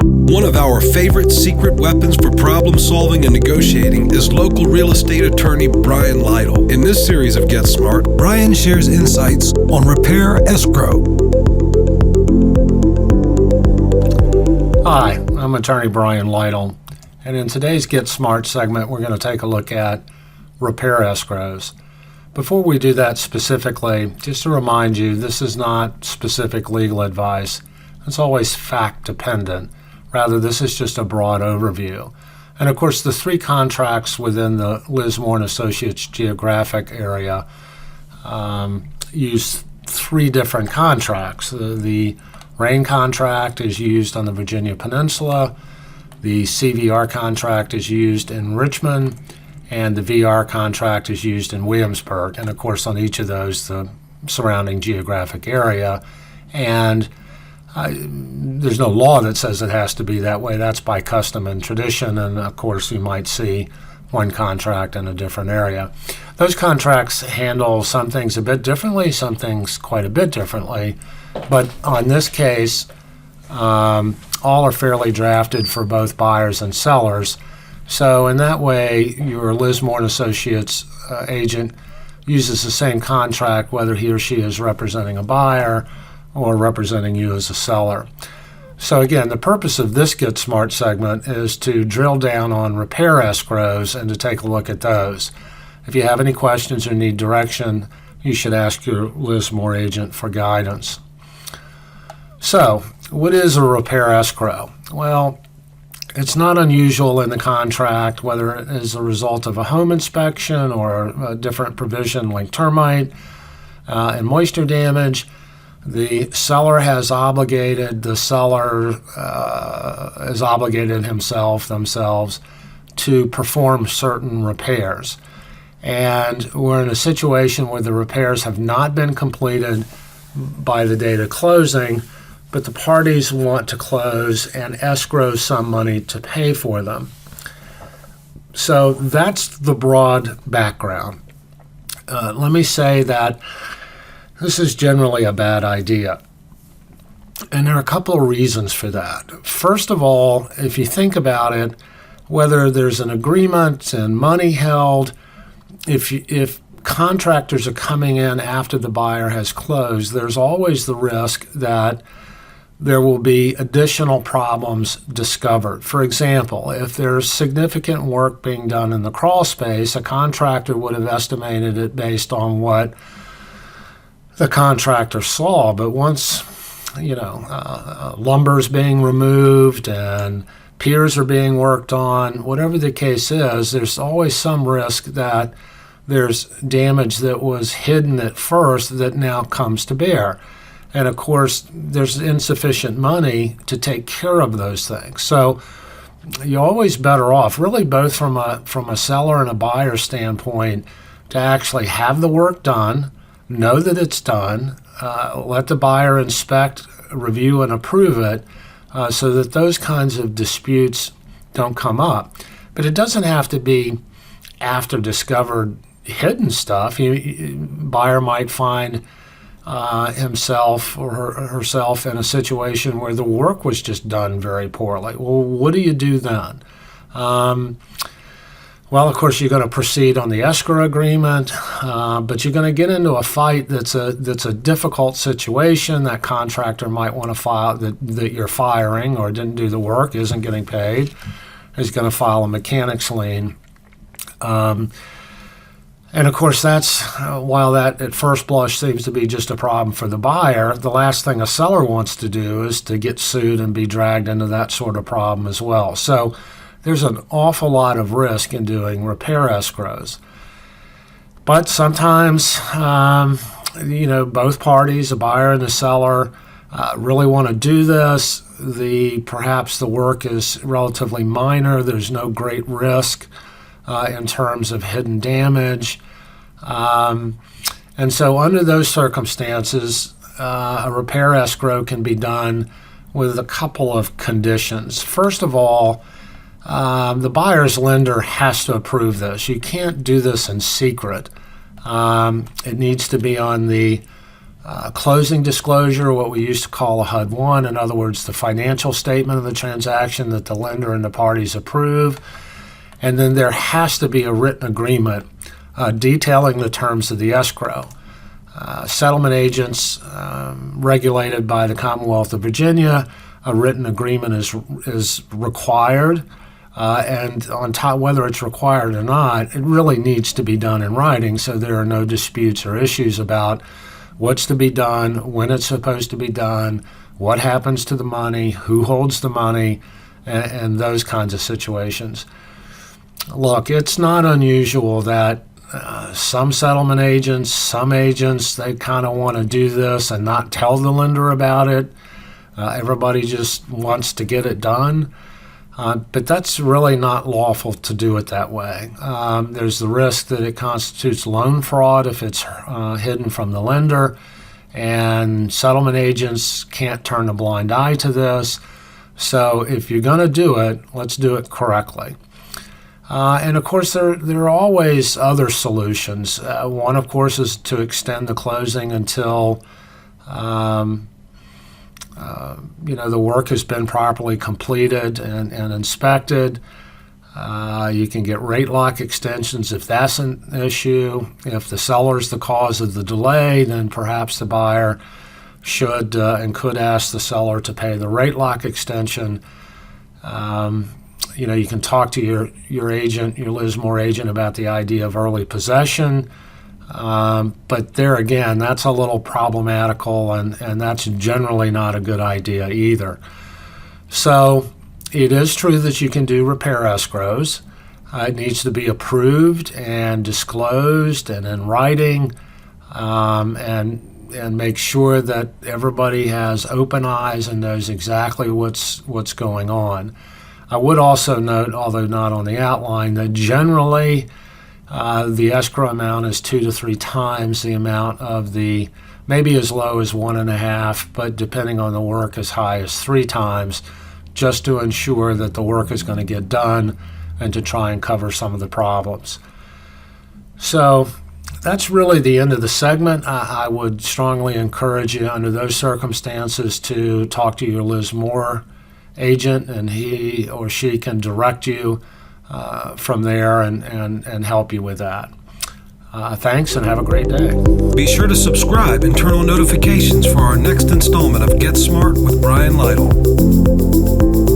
One of our favorite secret weapons for problem solving and negotiating is local real estate attorney Brian Lytle. In this series of Get Smart, Brian shares insights on repair escrow. Hi, I'm attorney Brian Lytle, and in today's Get Smart segment, we're going to take a look at repair escrows. Before we do that specifically, just to remind you, this is not specific legal advice. It's always fact dependent. Rather, this is just a broad overview. And of course, the three contracts within the Liz Moore and Associates geographic area use three different contracts. The RAIN contract is used on the Virginia Peninsula, the CVR contract is used in Richmond, and the VR contract is used in Williamsburg. And of course, on each of those, the surrounding geographic area. And there's no law that says it has to be that way. That's by custom and tradition, and of course you might see one contract in a different area. Those contracts handle some things a bit differently, some things quite a bit differently, but on this case, all are fairly drafted for both buyers and sellers. So in that way, your Liz Moore and Associates agent uses the same contract whether he or she is representing a buyer or representing you as a seller. So again, the purpose of this Get Smart segment is to drill down on repair escrows and to take a look at those. If you have any questions or need direction, you should ask your Liz Moore agent for guidance. So, what is a repair escrow? Well, it's not unusual in the contract, whether it is a result of a home inspection or a different provision like termite and moisture damage. The seller has obligated, the seller has obligated themselves to perform certain repairs. And we're in a situation where the repairs have not been completed by the date of closing, but the parties want to close and escrow some money to pay for them. So that's the broad background. Let me say that this is generally a bad idea. And there are a couple of reasons for that. First of all, if you think about it, whether there's an agreement and money held, if contractors are coming in after the buyer has closed, there's always the risk that there will be additional problems discovered. For example, if there's significant work being done in the crawl space, a contractor would have estimated it based on what the contractor saw, but once lumber's being removed and piers are being worked on, whatever the case is, there's always some risk that there's damage that was hidden at first that now comes to bear. And of course, there's insufficient money to take care of those things. So you're always better off, really both from a seller and a buyer standpoint, to actually have the work done, know that it's done, let the buyer inspect, review, and approve it so that those kinds of disputes don't come up. But it doesn't have to be after discovered hidden stuff. Buyer might find himself or herself in a situation where the work was just done very poorly. Well, what do you do then? Well, of course, you're going to proceed on the escrow agreement, but you're going to get into a fight that's a difficult situation. That contractor might want to file that you're firing or didn't do the work, isn't getting paid, is going to file a mechanics lien. And of course, that's while that at first blush seems to be just a problem for the buyer, the last thing a seller wants to do is to get sued and be dragged into that sort of problem as well. So there's an awful lot of risk in doing repair escrows. But sometimes, both parties, the buyer and the seller, really want to do this. Perhaps the work is relatively minor. There's no great risk in terms of hidden damage. And so under those circumstances, a repair escrow can be done with a couple of conditions. First of all, the buyer's lender has to approve this. You can't do this in secret. It needs to be on the closing disclosure, what we used to call a HUD-1, in other words, the financial statement of the transaction that the lender and the parties approve. And then there has to be a written agreement detailing the terms of the escrow. Settlement agents regulated by the Commonwealth of Virginia, a written agreement is required. And on top, whether it's required or not, it really needs to be done in writing so there are no disputes or issues about what's to be done, when it's supposed to be done, what happens to the money, who holds the money, and those kinds of situations. Look, it's not unusual that some settlement agents, some agents, they kind of want to do this and not tell the lender about it. Everybody just wants to get it done. But that's really not lawful to do it that way. There's the risk that it constitutes loan fraud if it's hidden from the lender, and settlement agents can't turn a blind eye to this. So if you're going to do it, let's do it correctly. And of course, there are always other solutions. One, of course, is to extend the closing until the work has been properly completed and inspected. You can get rate lock extensions if that's an issue. If the seller is the cause of the delay, then perhaps the buyer should and could ask the seller to pay the rate lock extension. You can talk to your agent, your Lismore agent, about the idea of early possession. But there again, that's a little problematical, and that's generally not a good idea either. So it is true that you can do repair escrows. It needs to be approved and disclosed and in writing, and make sure that everybody has open eyes and knows exactly what's going on. I would also note, although not on the outline, that generally the escrow amount is 2 to 3 times the amount of the, maybe as low as 1.5, but depending on the work, as high as 3 times, just to ensure that the work is going to get done and to try and cover some of the problems. So that's really the end of the segment. I would strongly encourage you under those circumstances to talk to your Lismore agent, and he or she can direct you from there and help you with that. Thanks, and have a great day. Be sure to subscribe and turn on notifications for our next installment of Get Smart with Brian Lytle.